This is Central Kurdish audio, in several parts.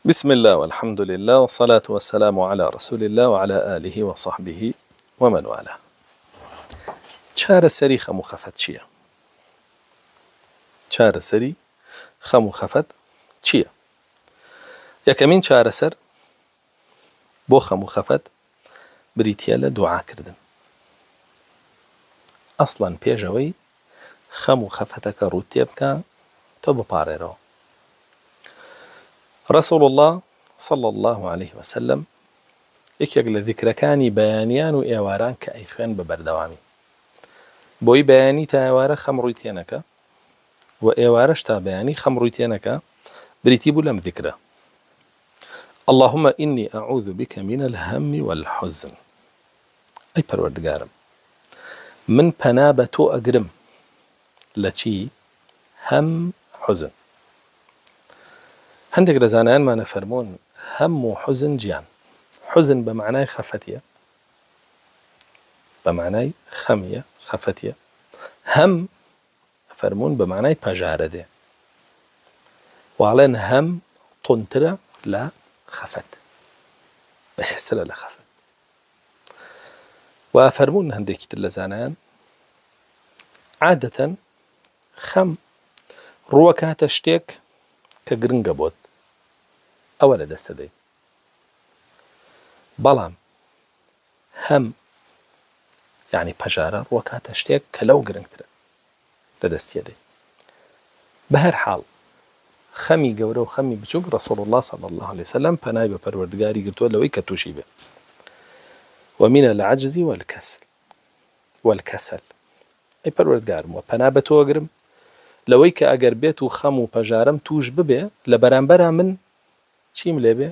بسم الله والحمد لله والصلاة والسلام على رسول الله وعلى آله وصحبه ومن والاه. چارەسەری خەم و خەفەت چییە؟ چارەسەری خەم و خەفەت چییە؟ یەکەمین چارەسەر بۆ خەم و خەفەت بریتیە لە دوعاکردن. ئەسڵەن پێشەوەی خەم و خەفەتەکە ڕوو تێ بکە تۆ بپارێرەوە. رسول الله صلى الله عليه وسلم یەکێک لە ذیکرەکانی بەیانیان و ئێواران کە ئەیخوێن بە بەردەوامی. بۆی بەیانی تا ئێوارە خەم ڕووی تێ نەکە و ئێوارەش تا بەیانی خەم ڕووی تێ نەکە بریتی بوو لەم ذیکرە. اللهم إني أعوذ بك من الهم والحزن. ئەی پەروەردگارم من پەنا بە تۆ ئەگرم لە چی؟ هەم حوزن. هەندێک لە زانایانمانە فەرموون هەم و حوزن گیان. حوزن بە معنای خەفەتیە، بە معنای خەمیە، خەفەتیە. هەم فەرموون بە معنای پەژارە دێ. واڵێن هەم تونترە لە خەفەت، بەهێزترە لە خەفەت. و فەرموون هەندێکی تر لە زانایان عادەتەن خەم ڕووەکاتە شتێک کە گرنگە بۆت، ئەوە لە دەستە دەی. بەڵام هەم یعنی پەژارە ڕووەکاتە شتێک کە لەو گرنگترە لە دەستیە دەی. بە هەر حاڵ خەمی گەورە و خەمی بچووک رسول الله صلى الله عليه وسلم پەنای بە پەروەردگاری گرتووە لەوەی کە تووشی بێ. ومن العجز والكسل. ئەی پەروەردگارم وە پەنا بە تۆ ئەگرم لەوەی کە ئەگەر بێت و خەم و پەژارەم توش ببێ لە بەرامبەرا من چیم لێ بێ؟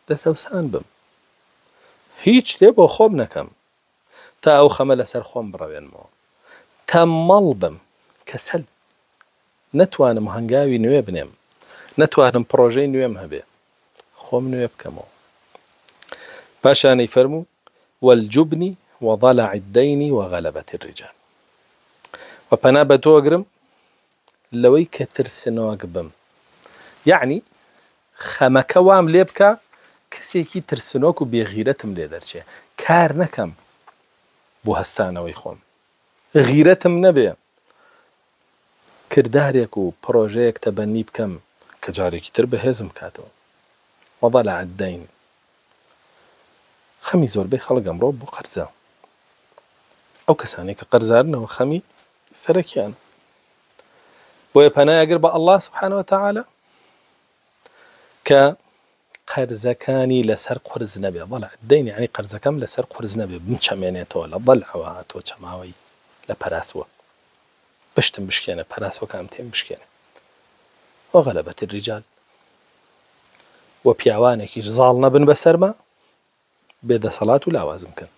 دەسەوسان بم، هیچ شتێ بۆ خۆم نەکەم تا ئەو خەمە لەسەر خۆم بڕەوێنمەوە، تەمەڵ بم، کەسەل، نەتوانم هەنگاوی نوێ بنێم، نەتوانم پرۆژەی نوێم هەبێ، خۆم نوێ بکەمەوە. پاشانی فەرموو والجبن وضلع الدين وغلبة الرجال. و پەنا بە تۆ ئەگرم لەوەی کە ترسنۆک بم، یعنی خەمەکە وام لێ بکە کەسێکی ترسنۆک و بێغیرەتم لێ دەرچێ، کار نەکەم بۆ هەستانەوەی خۆم، غیرەتم نەبێ کردارێک و پرۆژەیەک تەبەنی بکەم کە جارێکی تر بەهێزم کاتەوە. وضلع الدين. خەمی زۆربەی خەڵک ئەمڕۆ بۆ قەرزە. ئەو کەسانی کە قەرزارنەوە خەمی سەرەکیان. بۆیە پەنای ئەگر بە الله سبحانه وتعالى کە قەرزەکانی لەسەر قورز نەبێ. ضلع الدين يعني قەرزەکەم لەسەر قورز نەبێ، بمچەمێنێتەوە لە ضلعەوە هاتووە چەماوەی لە پەراسوە، پشتم بشکێنە، پەراسوەکانم تێم بشکێنێ. وغلبة الرجال. و پیاوانێکیش زاڵ نەبن بەسەرمە بێدەسەڵات و لاوازم کەن.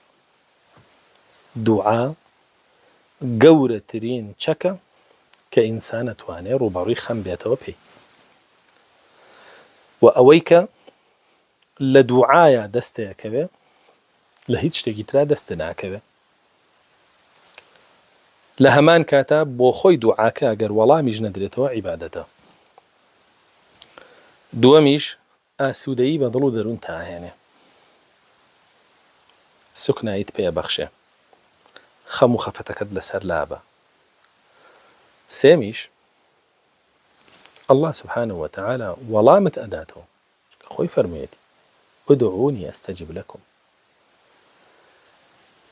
دوعا گەورەترین چەکە کە ئینسان ئەتوانێ ڕووبەڕووی خەم بێتەوە پێی. و ئەوەی کە لە دوعایە دەستەیەکەوێ لە هیچ شتێکی ترا دەستە ناکەوێ. لە هەمان کاتە بۆ خۆی دوعاکە ئەگەر وەڵامیش نەدرێتەوە عیبادەتە. دووەمیش ئاسوودەیی بە دڵ و دەروون تاهێنێ، سوکناییت پێ بەخشێ، خەم و خەفەتەکەت لەسەر لابە. سێمیش الله سبحانه وتعالى وەڵامت ئەداتەوە کە خۆی فەرموویەتی ادعوني استجب لكم.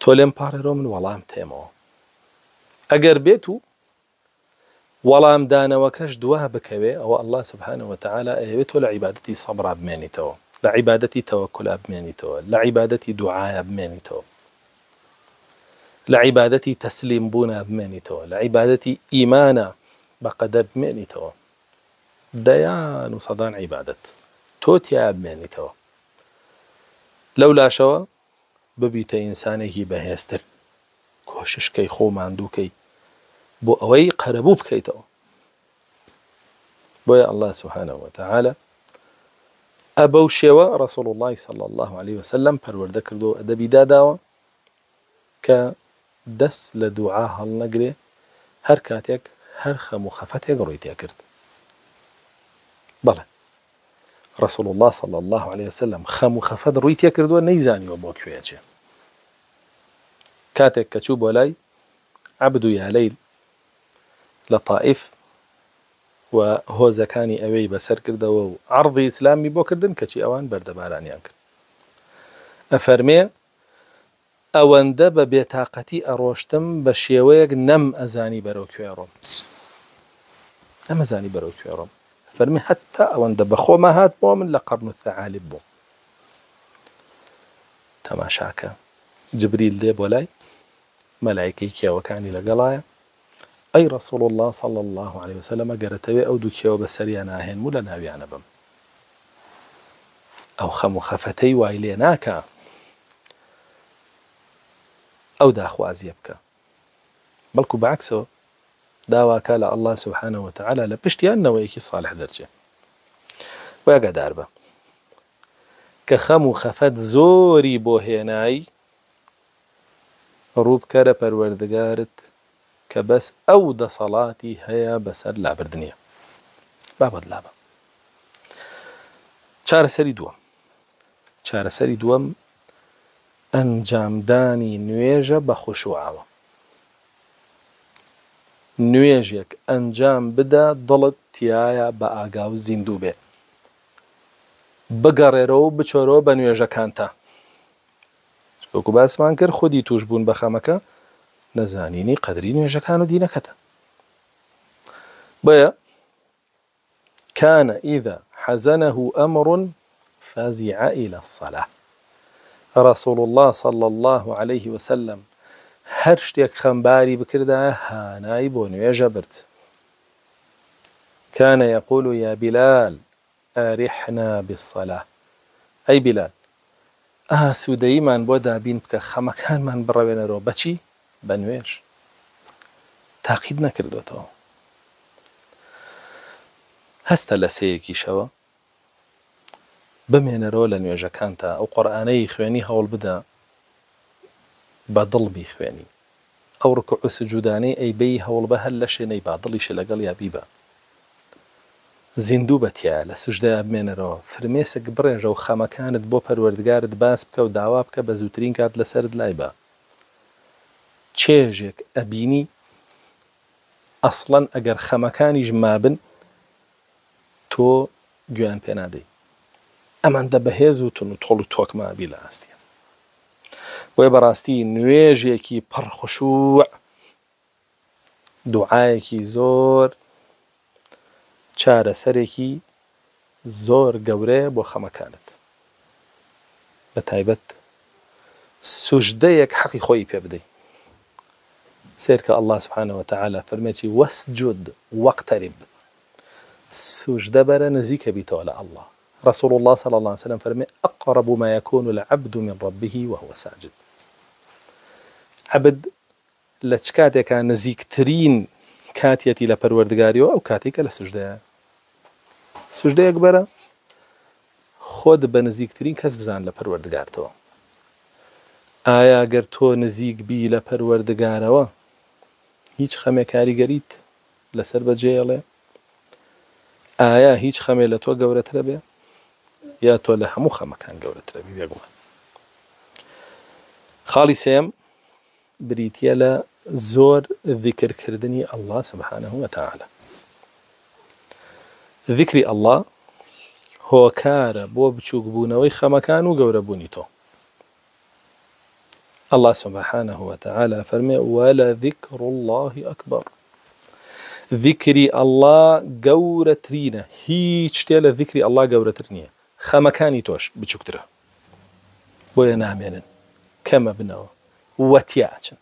تۆ لێم پارێرۆ من وەڵام تێمەوە. ئەگەر بێت و وەڵام دانەوەکەش دوا بکەوێ ئەوە الله سبحانه وتعالى ئەیەوێت تۆ لە عیبادەتی سەبرا بمێنیتەوە، لە عیبادەتی تەوەکولا بمێنیتەوە، لە عیبادەتی دوعایە بمێنیتەوە، لە عیبادەتی تەسلیم بوونە بمێنیتەوە، لە عیبادەتی ئیمانە بە قەدەر بمێنیتەوە. دەیان و سەدان عیبادەت تۆ تیا بمێنیتەوە. لەو لاشەوە ببیتە ئینسانێکی بەهێزتر، کۆششکەی خۆ ماندووکەی بۆ ئەوەی قەرەبوو بکەیتەوە. بۆیە الله سبحانه وتعالى ئەبەو شێوە رسول الله صلى الله عليه وسلم پەروەردە کردو ئەدەبی داداوە کە دەست لە دوعا هەڵنەگرێ هەر کاتێک هەر خەم و خەفەتێک ڕووی تێ کرد. بەڵێ رسول الله صلى الله عليه وسلم خەم و خەفەت ڕووی تێکردووە نەیزانیوە بۆ کوێچێ. کاتێک کە چوو بۆ لای عەبد و یالەیل لە تائیف و هۆزەکانی ئەوەی بەسەر کردەوە و عەرضی ئیسلامی بۆ کردن کەچی ئەوان بەردەبارانیان کرد. ئەفەرمێ ئەوەندە بە بێتاقەتی ئەڕۆشتم بە شێوەیەک نەم ئەزانی بەرەو کوێ ڕۆم. نەمەزانی بەرەو کوێ ڕۆم. فەرمی حتا ئەوەندە بەخۆمە هات بۆ من لە قەرن الثەعالب بووم. تەماشاکە جبریل دێ بۆ لای مەلایکەی کێوەکانی لەگەڵایە ئەی ڕەسوڵ الله صلی الله عليه وسلم ئەگەرەتەوێ ئەو دوو کێوە بەسەریان ئاهێنم و لە ناویانە بم. ئەو خەم و خەفەتەی وای لێ ناکە ئەو داخوازیە بکە، بەڵکو بەعکسەوە داواکە لە الله سبحانه وتعالى لە پشتیان نەوەیەکی صالح دەرچێ. و ئاگادار بە کە خەم و خەفەت زۆری بۆ هێنایی ڕوو بکەرە پەروەردگارت کە بەس ئەو دەسەڵاتی هەیە بەسەر لابردنیە. بابەت لابە. چارەسەری دووەم ئەنجامدانی نوێژە بە خوشوعەوە. نوێژێک ئەنجام بدە دڵت تایە بە ئاگا و زیندوو بێ، بگەڕێرەوە و بچۆرەوە بە نوێژەکانتە. وەکو باسمان کرد خودی توش بوون بە خەمەکە نەزانینی قەدری نوێژەکان و دینەکەتە. بۆیە كان إذا حزنه أمر فزع إلى الصلاة. رسول الله صلى الله عليه وسلم هەر شتێک خەمباری بکردایە هانای بۆ نوێژە برد. كان يقول يا بلال أرحنا بالصلاة. أي بلال ئاسوودەییمان بۆ دابین بکە خەمەکانمان بڕەوێنەرەوە بەچی؟ بە نوێژ. تاقید نەکردوێتەوە. هەستە لە سەیەکیشەوە بمێنەرەوە لە نوێژەکانتە، ئەو قورئانەی خوێنی هەوڵ بدە بە دڵ بیخوێنی، ئەو ڕکوع و سجودانەی ئەیبەی هەوڵ بە هەر لە شوێنەی بادڵیشە لەگەڵ یا بیبە، زیندوو بەتیایە لە سوژدەیە بمێنەرەوە، فرمێسک بڕێژە و خەمەکانت بۆ پەروەردگارت باس بکە و داوا بکە بە زووترین کات لەسەرت لای بە. چێژێک ئەبینی ئەسڵەن ئەگەر خەمەکانیش مابن تۆ گویان پێ نادەی، ئەمەندە بەهێز و تون و تۆڵ و تۆکمابی لە ئاستیە. بۆیە بەڕاستی نوێژێکی پڕ خوشوع، دوعایەکی زۆر چارەسەرێکی زۆر گەورەیە بۆ خەمەکانت. بە تایبەت سوژدەیەک حەقی خۆی پێ بدەی. سێرکە الله سبحانه وتعالى فەرمێکی وەسجود وەقتەریب، سوژدە بەرە نزیکە بیتەوە لە الله. رسول الله صلى الله عليه وسلم فرمي أقرب ما يكون العبد من ربه وهو ساجد. عبد لتشكاتك نزيكترين كاتيتي لپروردگاریو او كاتيك لسجده. سجده اكبر خود بنزيكترين كس بزان لپروردگارتو. آیا اگر تو نزیک بی لپروردگارو هیچ خمه کاریگریت لسر بجیله؟ آیا هیچ خمه لتو گورتره بی؟ یا تو لهمو خمه کان گورتره بی بیگوان. خالی سیم بريتيا لا زور ذكر كردني الله سبحانه وتعالى. ذكر الله هو كار بو بچوك بونوي خمكان وقوربوني تو. الله سبحانه وتعالى فرمي ولا ذكر الله أكبر. ذكري الله قورترينا هيج تيلا ذكري الله قورترينيا خمكاني توش بچوكتره وينامين كما بنوا وتياجن.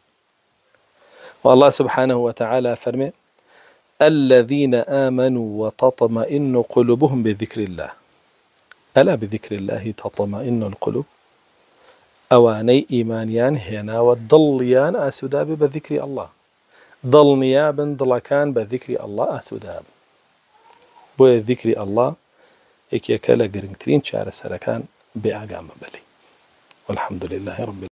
والله سبحانه وتعالى فرمي الذين آمنوا وتطمئن قلوبهم بذكر الله. ألا بذكر الله تطمئن القلوب؟ أواني إيمانيان هنا والضليان أسداب بذكر الله، ضلنياب ضلكان بذكر الله أسداب. بذكر الله إكيكالا قرنكترين شعر سركان بأقام بلي. والحمد لله رب العالمين.